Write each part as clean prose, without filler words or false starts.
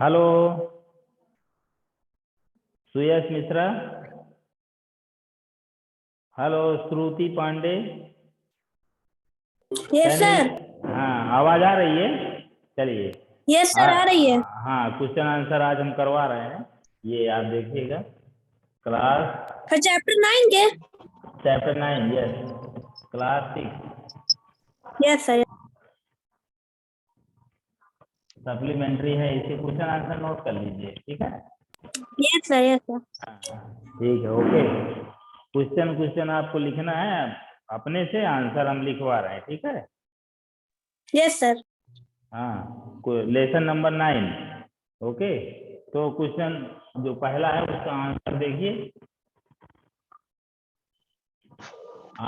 Hello Suyash Mishra. Hello Shruti Pandey. Yes sir. हाँ आवाज आ रही है। चलिए। यस सर, आ रही है। हाँ क्वेश्चन आंसर आज हम करवा रहे हैं। ये आप देखिएगा। क्लास for chapter 9 के। Chapter 9 yes class 6 yes sir. Supplementary है। इसे क्वेश्चन आंसर नोट कर लीजिए। ठीक है। Yes sir. Yes sir. ठीक है ओके। क्वेश्चन क्वेश्चन आपको लिखना है अपने से, आंसर हम लिखवा रहे हैं। ठीक है। Yes sir. हाँ लेसन नंबर 9 ओके। तो क्वेश्चन जो पहला है उसका आंसर देखिए।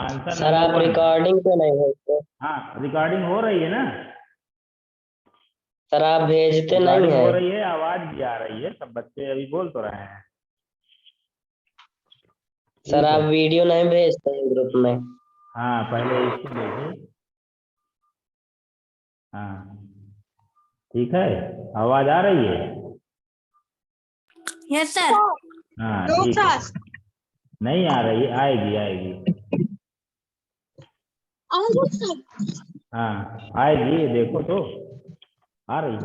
आंसर सर आप नंबर 1। रिकॉर्डिंग पे नहीं भेजते। हाँ रिकॉर्डिंग हो रही है ना। सर आप भेजते नहीं रिकॉर्डिंग हो है। रही है, आवाज भी आ रही है, सब बच्चे अभी बोल तो रहे हैं। सर ठीक आप है। वीडियो नहीं भेजते हैं ग्रुप में। हाँ पहले इसको देखिए। हाँ ठीक है। आवाज आ रही है। Yes sir. हाँ ठीक है। नहीं आ रही, आएगी आएगी। हाँ आएगी, देखो तो आ रही है।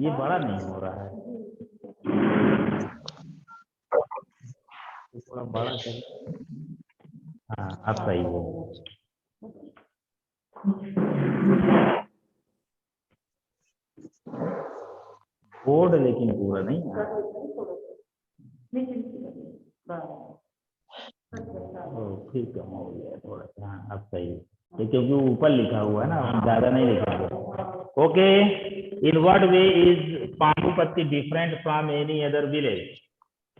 ये बड़ा नहीं हो रहा है, थोड़ा बड़ा कर। हाँ अब सही है। बोर्ड लेकिन पूरा नहीं आ रहा। ठीक है हो गया थोड़ा सा। हाँ अब सही है। ये क्योंकि ऊपर लिखा हुआ है ना, हम ज्यादा नहीं लिखेंगे। Okay. In what way is Pandupatti different from any other village.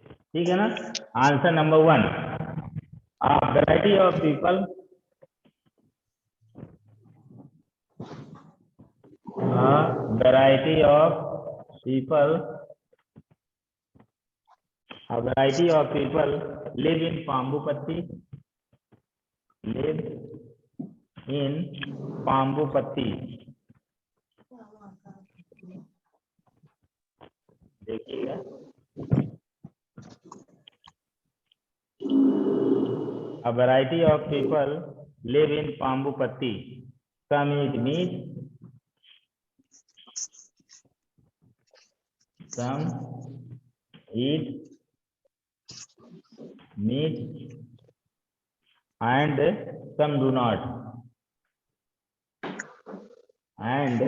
ठीक है ना। Answer number 1 variety of people variety of people a variety of people live in Pambupatti live in Pambupatti। देखिएगा। a variety of people live in Pambupatti। some eat meat, some eat meat and some do not, and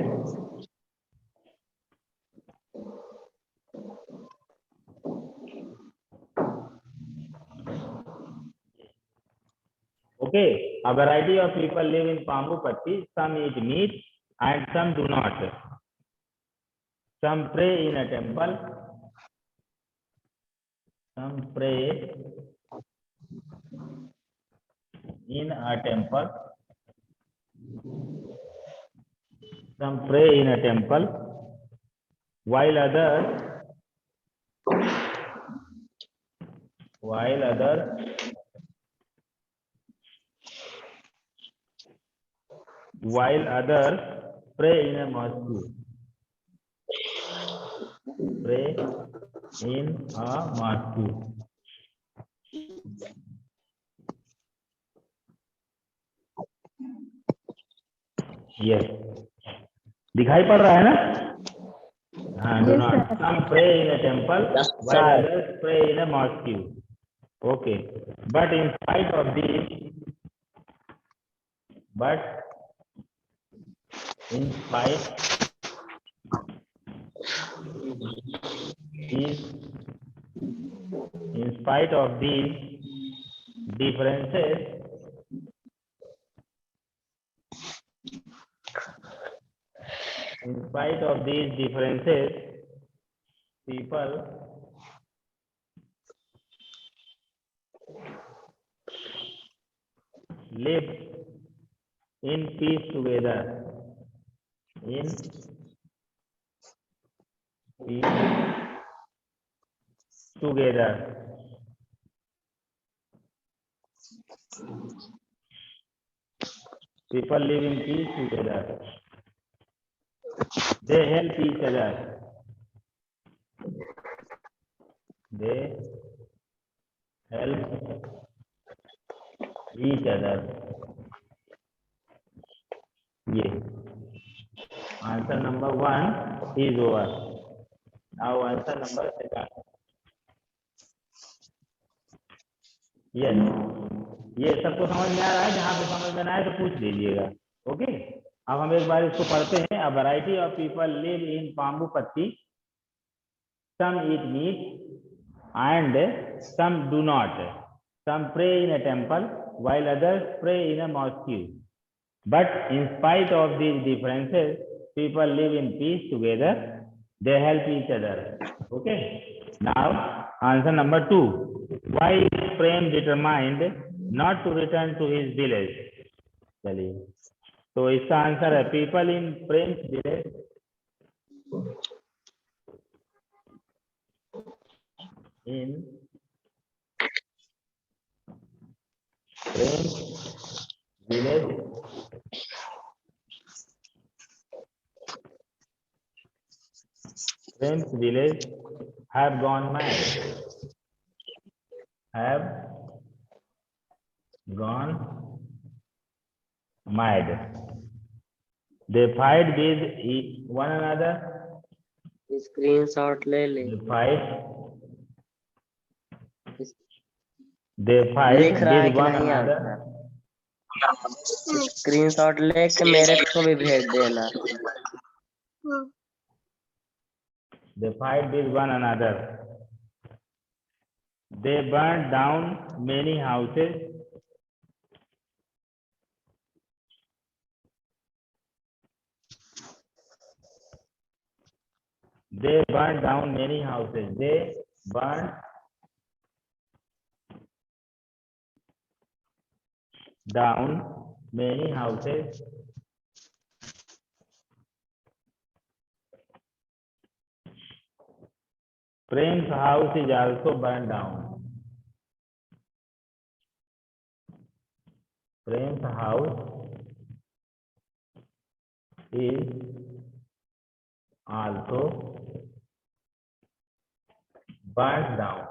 okay, a variety of people live in Pambupatti. Some eat meat and some do not. Some pray in a temple. Some pray in a temple. Some pray in a temple, while others pray in a mosque. Pray in a mosque. Yes. दिखाई पड़ रहा है ना। हाँ do not. Some pray in a temple, while sir others pray in a mosque. Okay. But in spite of this, in spite of these differences, people live in peace together. In peace together. People live in peace together. They help each other. they help each other. ये answer number 1 is over. Now answer number 2. Yes. ये सबको समझ में आ रहा है? जहाँ पे समझ में ना आए तो पूछ लीजिएगा. ओके. अब हम एक बार इसको पढ़ते हैं. A variety of people live in Pambupatti. Some eat meat and some do not. Some pray in a temple while others pray in a mosque. But in spite of these differences, people live in peace together. They help each other. Okay. Now answer number 2. Why is Prem determined not to return to his village? चलिए, तो इसका answer है people in Prem's village in Prem's village Prem's village have gone mad. Have gone mad. They fight with one another. Screenshot ले ले. They fight लिख रहा है with कि one नहीं another. स्क्रीनशॉट लेके मेरे को भी भेज देना. They fight with one another. They burn down many houses. They burn down many houses. They burn down many houses. Prem's house is also burned down. Prem's house is also burned down.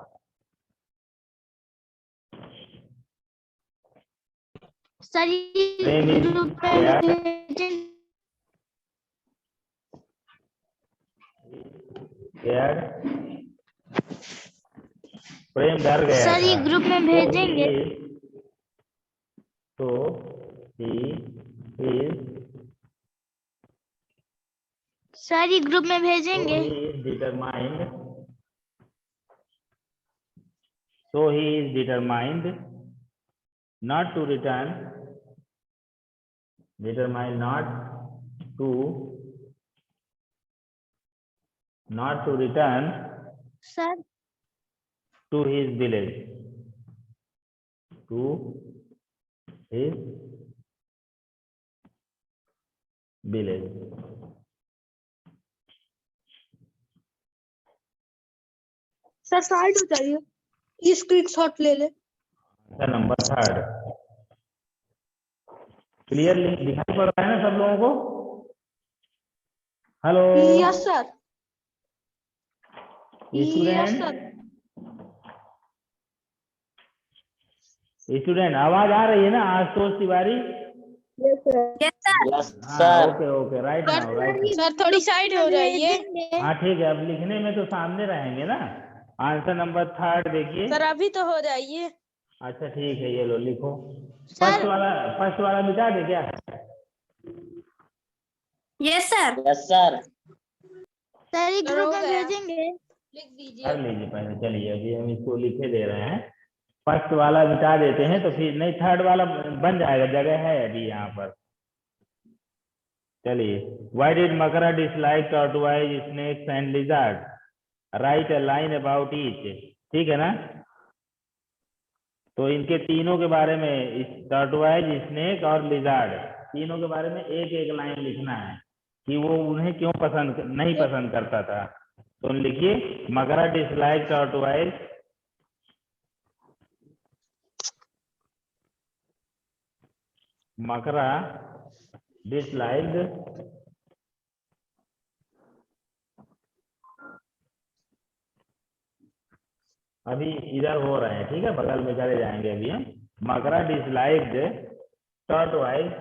Sir Prem is scared. प्रेम डर गया sir ये था. Group में भेजेंगे. So he is sir ये group में भेजेंगे. So he is determined. So he is determined not to return. Determined not to return sir to his village. To his village. Sir side हो जाइए. ये स्क्रीनशॉट ले ले. नंबर 3. क्लियरली दिखाई पड़ रहा है ना सब लोगों को? Hello yes sir. स्टूडेंट आवाज आ रही है ना? Ashutosh Tiwari. Yes sir. Yes हाँ, sir. Okay right now right. Sir थोड़ी साइड हो जाइए. हाँ ठीक है, अब लिखने में तो सामने रहेंगे ना. आंसर नंबर 3 देखिए. सर अभी तो हो जाइए. अच्छा ठीक है, ये लो लिखो. फर्स्ट वाला मिटा दे क्या? Yes sir. Yes sir. Sir ये ग्रुप में हो गया. भेजेंगे. लिख दीजिए. कर लीजिए पहले. चलिए अभी हम इसको लिखे दे रहे हैं. फर्स्ट वाला मिटा देते हैं तो फिर नहीं, थर्ड वाला बन जाएगा, जगह है अभी यहाँ पर. चलिए. Why did Makara dislike tortoise, snakes and lizard? Write a line about each. ठीक है ना? तो इनके तीनों के बारे में, टॉर्टोइज, स्नेक और लिजार्ड, तीनों के बारे में एक एक लाइन लिखना है कि वो उन्हें क्यों नहीं पसंद करता था. तो लिखिए मकरा डिसलाइक टॉर्टोइज. मकरा disliked अभी इधर हो रहे हैं, ठीक है, बगल में चले जाएंगे अभी हम। मकरा disliked tortoise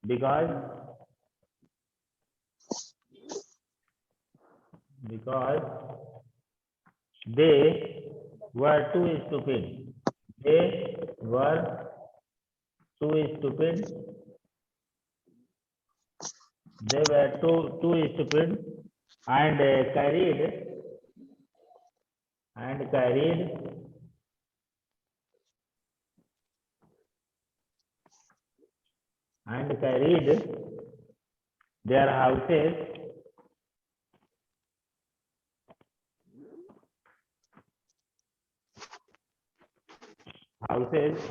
because they were too stupid. They were too stupid. They were too stupid and carried their houses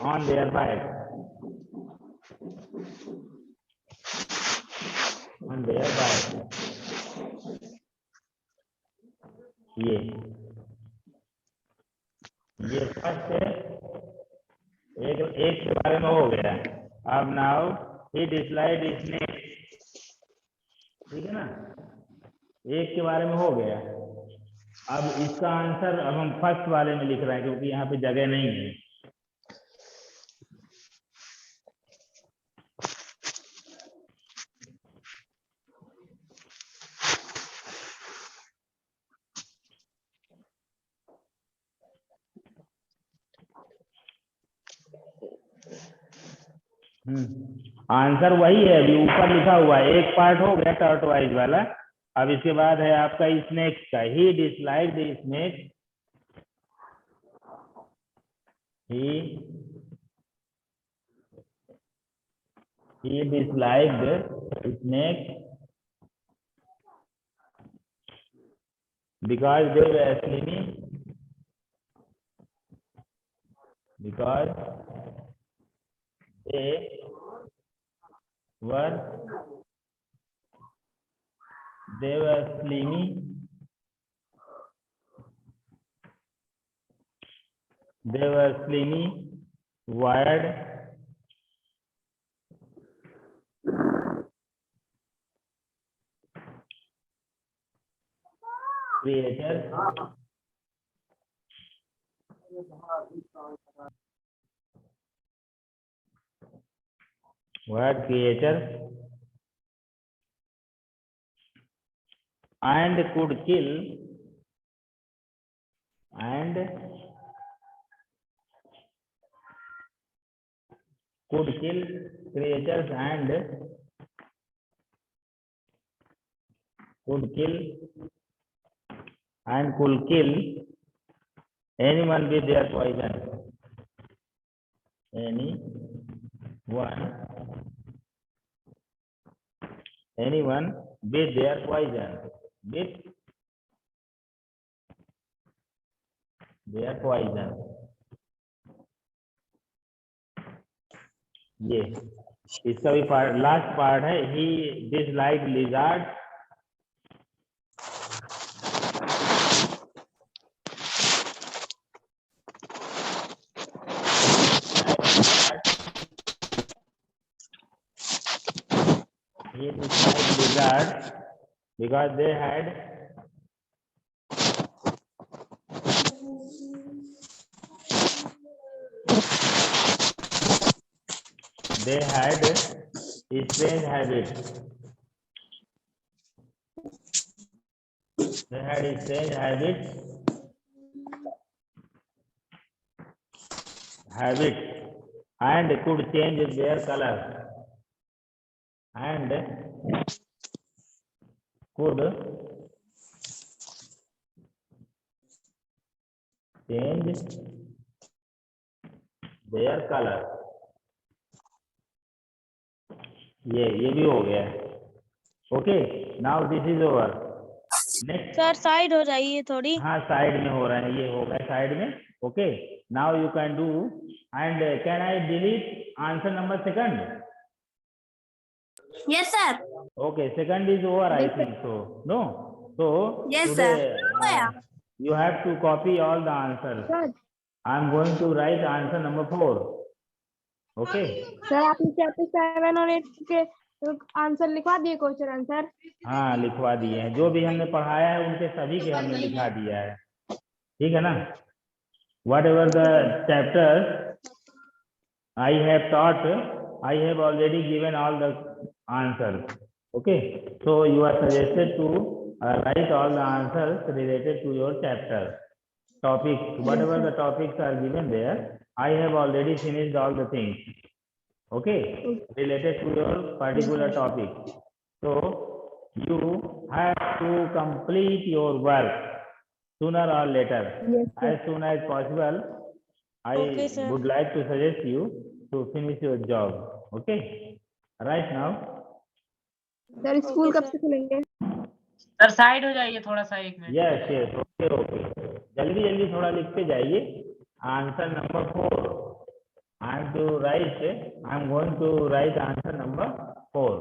on their back. ये फर्स्ट एक के बारे में हो गया। अब नाउ ही डिसलाइक्ड स्नेक, ठीक है ना, एक के बारे में हो गया। अब इसका आंसर अब हम फर्स्ट वाले में लिख रहे हैं क्योंकि यहाँ पे जगह नहीं है। आंसर वही है, अभी ऊपर लिखा हुआ है, एक पार्ट हो गया टर्टवाइज वाला। अब इसके बाद है आपका स्नेक का। He disliked snake, he disliked snake because they were slimy, because they were slimy, wired, creatures, and could kill creatures and could kill anyone with their poison. Anyone with their poison. ये इसका भी part, last part है। He dislike lizard, he disliked lizards because they had strange habits. And could change their color. And could change their color. ये भी हो गया। Okay, now this is over. Next sir side हो जाइए थोड़ी। हाँ, side में हो रहा है, ये हो गया साइड में। Okay, now you can do and can I delete answer number second? Yes sir. Okay, second is over, I think so. No? So, Yes, today, sir. you have to copy all the answers. Sir I'm going to write answer number 4. Okay? Sir आपने chapter 7 और 8 के तो answer लिखवा दिए question answer. हाँ लिखवा दिए हैं, जो भी हमने पढ़ाया है उनके सभी के हमने लिखा दिया है, ठीक है ना। What ever the chapters I have taught, I have already given all the answers. Okay, so you are suggested to write all the answers related to your chapter. Topics, whatever the topics are given there, I have already finished all the things. Okay, related to your particular topic. So you have to complete your work sooner or later. As soon as possible, I would like to suggest you to finish your job. Okay, right now. Sir school कब से खुलेंगे? Sir side हो जाइए थोड़ा सा, 1 minute. Yes, yes, okay, okay. जल्दी जल्दी थोड़ा लिखते जाइए। Answer number 4. I am to write. I am going to write answer number 4.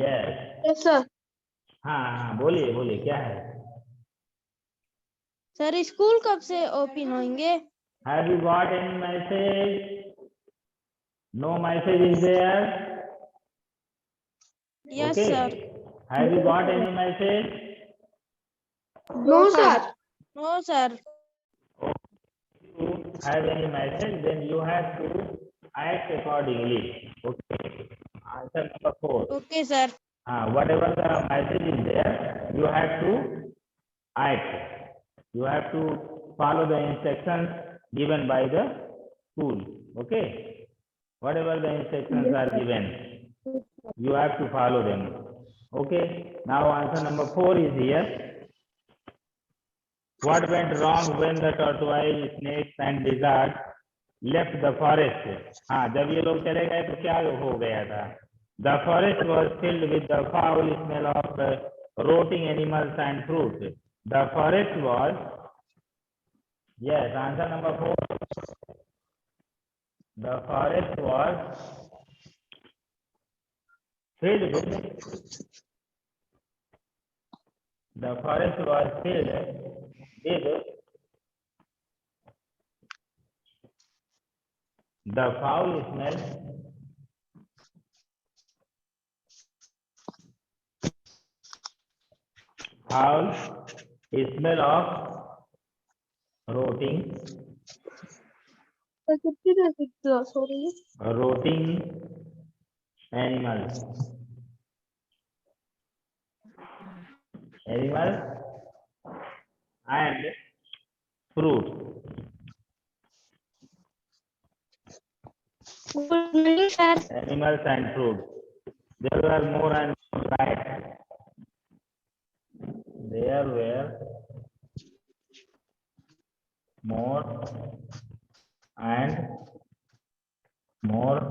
Yes. Yes sir. हाँ हाँ बोलिए बोलिए क्या है? सर स्कूल कब से ओपन होंगे? Have you got any message? No message is there. Yes Okay. Sir. Have you got any message? No sir. No sir. You have any message, then you have to act accordingly. Okay. Answer number 4. Okay sir. Whatever the message is there, you have to act. You have to follow the instructions given by the school. Okay. Whatever the instructions are given, you have to follow them. Okay. Now answer number 4 is here. What went wrong when the tortoise, snakes and lizards left the forest? हाँ जब ये लोग चले गए तो क्या हो गया था? The forest was filled with the foul smell of rotting animals and fruit. The forest was, yes, answer number 4. The forest was filled with, the forest was filled with the foul smell of rotting sir कितनी देर तक class हो रही है? rotting animals and fruit. Good morning sir. Animals and fruit. There were more and more rats. There were more and more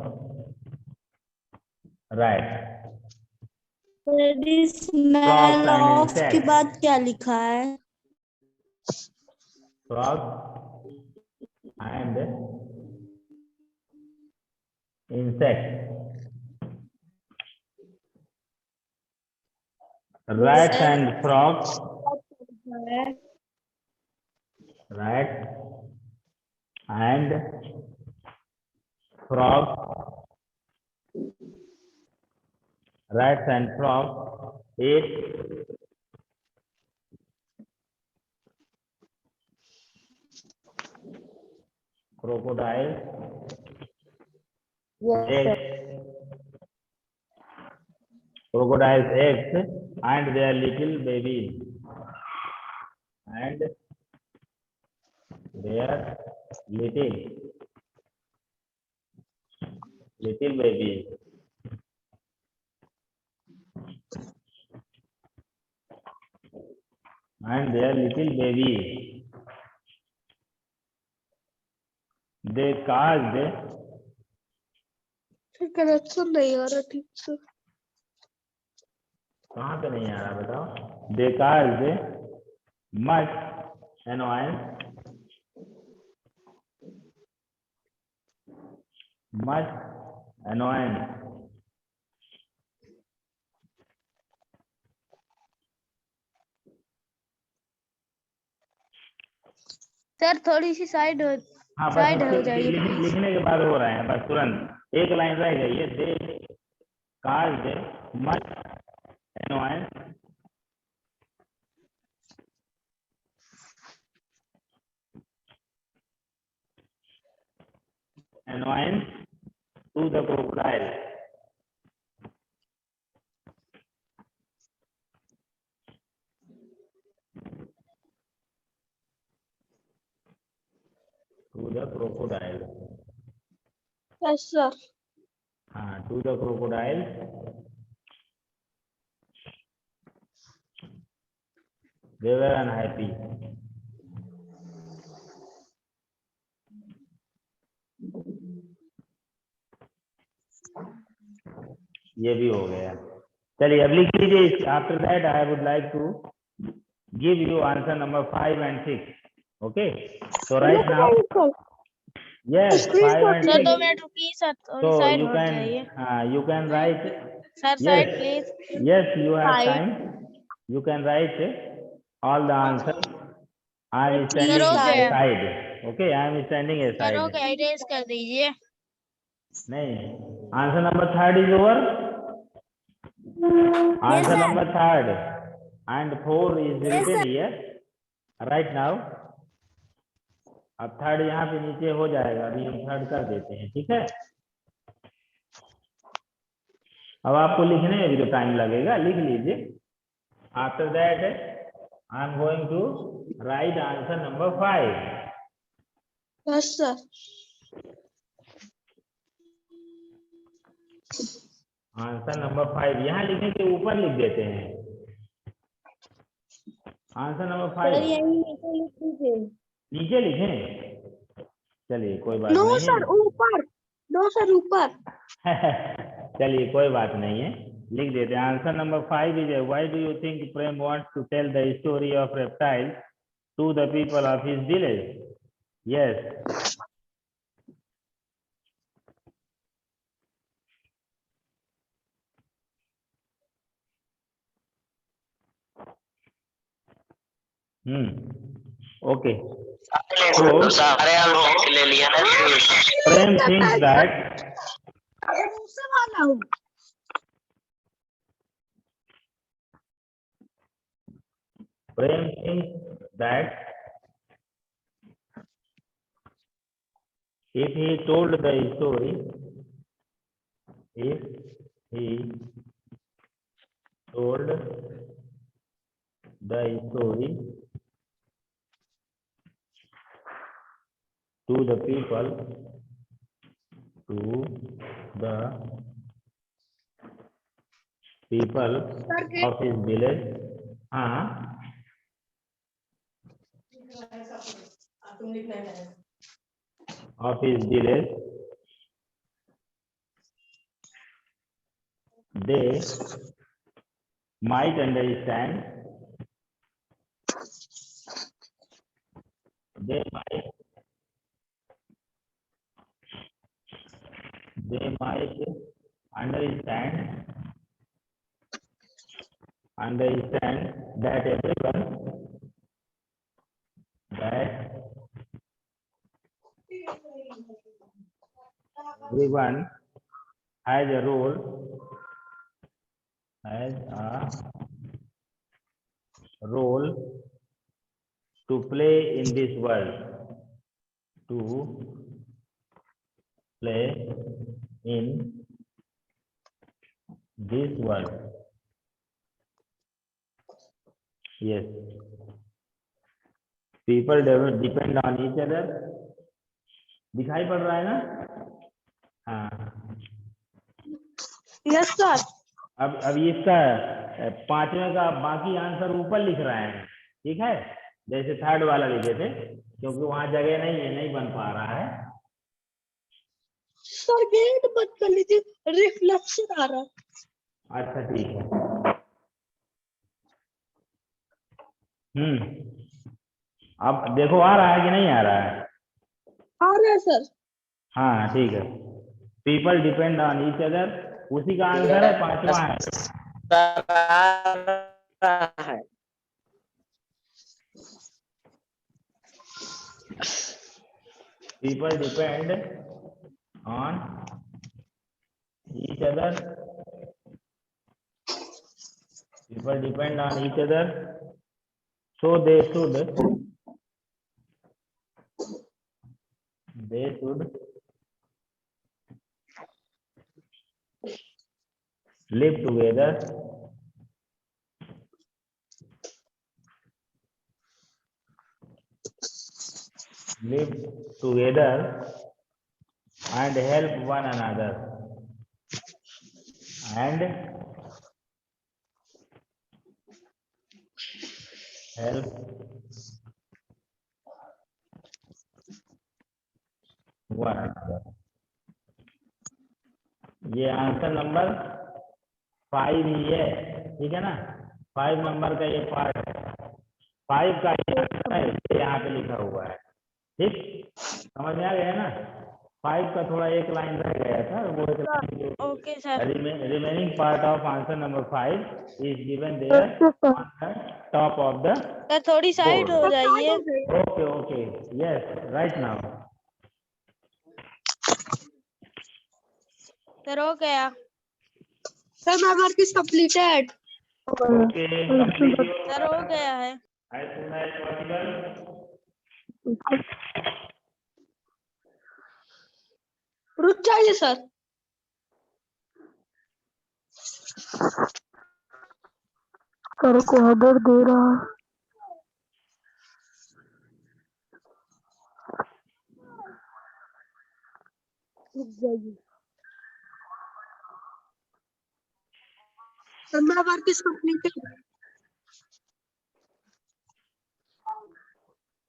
rats. Smell of के बाद क्या लिखा है? Frogs and insects. Rats and frogs. Rats and frogs. Rats and frogs ate crocodile crocodile's eggs and their little babies. And their little babies. And their little babies. They caused, connection नहीं आ रहा ठीक से। कहाँ पे नहीं आ रहा बताओ? They caused much annoyance, much annoyance sir थोड़ी सी साइड हो हाँ साइड बस हो जाइए। लिखने के बाद हो रहे हैं, बस तुरंत एक लाइन रह गई है। दे caused much annoyance to the crocodile. To the crocodile. Yes, sir. To the crocodile. They were unhappy. ये भी हो गया. चलिए अब लिख लीजिए. After that I would like to give you answer number 5 and 6. Okay. So right now, yes, 5 and 6. Sir 2 minute रुकिए sir, So side you हो जाइए can you can write. Sir, side please. Yes, you have 5. time. You can write all the answer. I am Please, standing sir. aside. Okay, I am standing sir aside. हो गया, erase कर दीजिए. नहीं, answer number 3 is over. Answer number 3 and 4 is written here right now. अब 3 यहाँ पे नीचे हो जाएगा. अभी हम 3 कर देते हैं. ठीक है. अब आपको लिखने में भी तो टाइम लगेगा. लिख लीजिए. After that I am going to write answer number 5. Yes, sir. Answer number 5 यहाँ लिखने के ऊपर लिख देते हैं. आंसर नंबर 5 नीचे लिखें. चलिए कोई बात No, नहीं sir. ऊपर. No, sir. ऊपर. चलिए कोई बात नहीं है. लिख देते हैं. Answer number 5 is why do you think Prem wants to tell the story of reptiles to the people of his village? Yes. Okay. So सारे हम ले लिया ना. Prem thinks that दूसरा वाला हूँ. Prem thinks that if he told the story, if he told the story to the people of his village, of his village, they might understand, they might understand that everyone has a role to play in this world, Yes. People depend on each other. दिखाई पड़ रहा है ना? हाँ. Yes, sir. अब इसका 5वें का बाकी आंसर ऊपर लिख रहे हैं. ठीक है, जैसे 3rd वाला लिखे थे, क्योंकि वहां जगह नहीं है, नहीं बन पा रहा है. सर गेट बंद कर लीजिए, रिफ्लेक्शन आ रहा है. अच्छा ठीक है. अब देखो आ रहा है कि नहीं आ रहा है? आ रहा है सर. हाँ ठीक है. People depend on each other, उसी का आंसर है 5वां है. People depend on each other People depend on each other, so they should live together and help one another and help one another. ये आंसर नंबर 5 ही है, ठीक है ना। 5 नंबर का ये पार्ट है, 5 का ये आंसर है, ये यहाँ पे लिखा हुआ है, ठीक, समझ में आ गया ना। 5 का थोड़ा एक लाइन रह गया था, वो एक line okay sir. Remaining part of answer number 5 is given there on the top of the. Sir थोड़ी साइड हो जाइए। Okay okay, yes, right now. Sir हो गया। Sir, my work is completed. Okay, complete your sir हो गया है। as soon as possible. रुक जाइए सर। सर को ऑर्डर दे रहा है। रुक जाइए। Sir, my work is completed.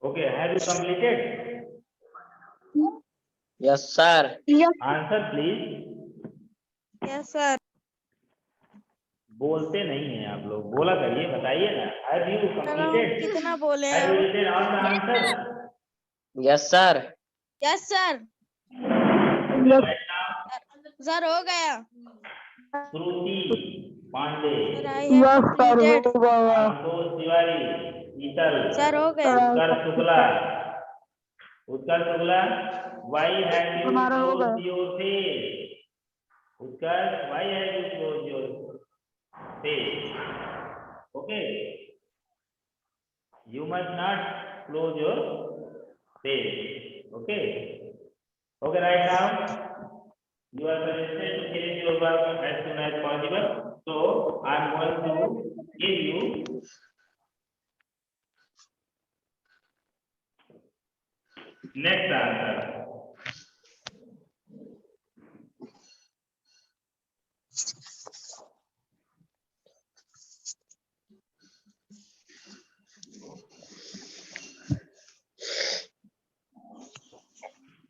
Okay, have you completed? Yes, sir. Yes. Answer please. Yes sir. बोलते नहीं हैं आप लोग, बोला करिए, बताइए ना। Have you सर हम completed? कितना बोले Have you हैं? written all the answer? Yes, sir. Yes sir. Right now, sir हो गया। Shruti Pandey, sir I have yes sir completed. हो गया। संतोष तिवारी, शीतल, सर हो गया। उत्कर्ष शुक्ला, why have you हमारा हो closed गया। your face? Utkarsh, why have you closed your face? Okay, you must not close your face. Okay, okay, right now you are suggested to finish your work as soon as possible. So I am going to give you next answer.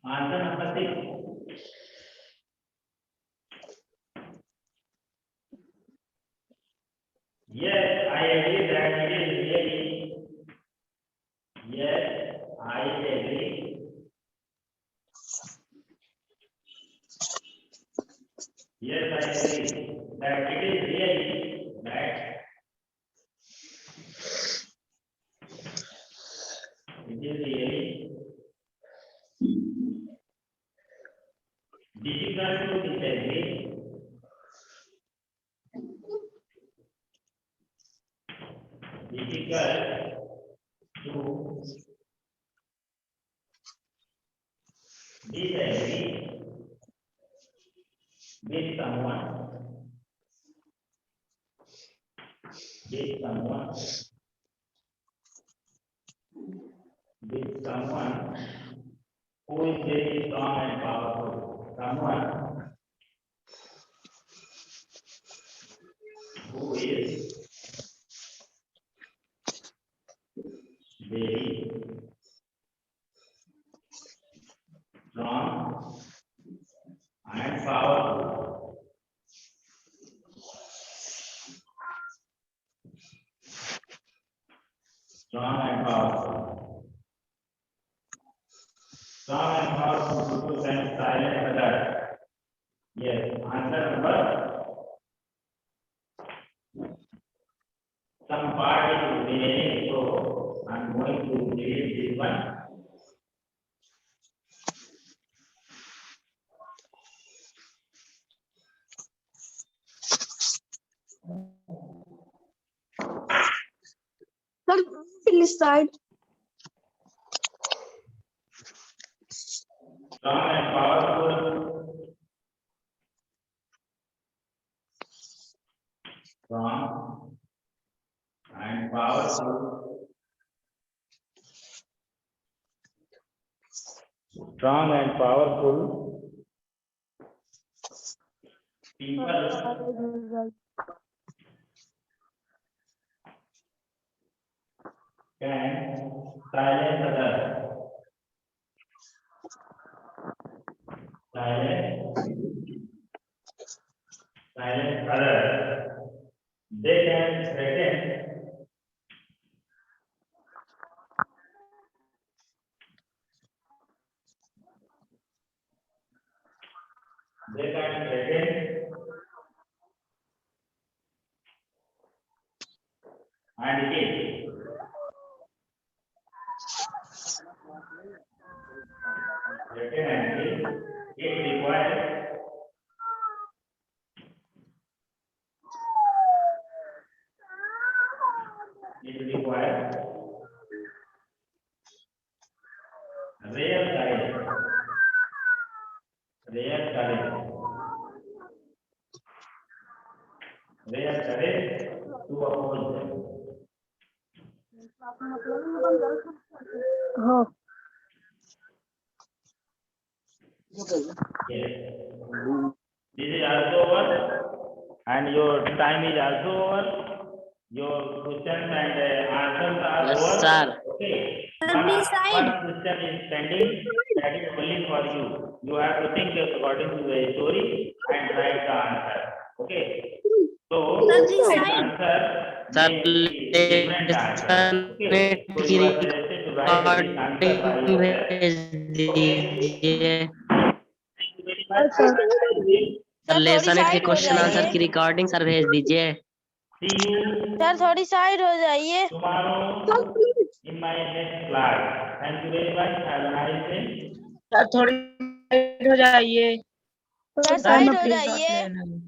Answer number 6. Yes, I agree that it is really. Yes, I agree. Yes, I agree that it is really that it is really difficult to disagree. Difficult to disagree with someone who is very strong and powerful. Someone who is very strong and powerful. Strong and powerful. Strong and powerful people can silence others. Yes, answer number. Some part is remaining, so I'm going to delete this one. please side. Strong and powerful. Strong and powerful. Strong and powerful people can silence others. Silence others. They can threaten. They can threaten and kill. Threaten and kill. It requires rare courage. Rare courage. Rare courage to oppose them. हाँ Yes. This is also over, and your time is also over. Your questions and answers are Yes, over. sir. Okay. This side. One question is pending. That is only for you. You have to think according to the story and write the answer. Okay. So this this side. answer Sir, may be different answer. Okay. So you are suggested to write this answer by yourself. दीजिए Thank you very much. Sir lesson 8 के side हो question answer जाइए। की recording sir भेज दीजिए। See you sir थोड़ी side हो जाइए। tomorrow in my next class. Thank you very much. Have a nice day. Sir थोड़ी साइड हो जाइए। सर सर साइड हो स्क्रीनशॉट जाइए। लेना है।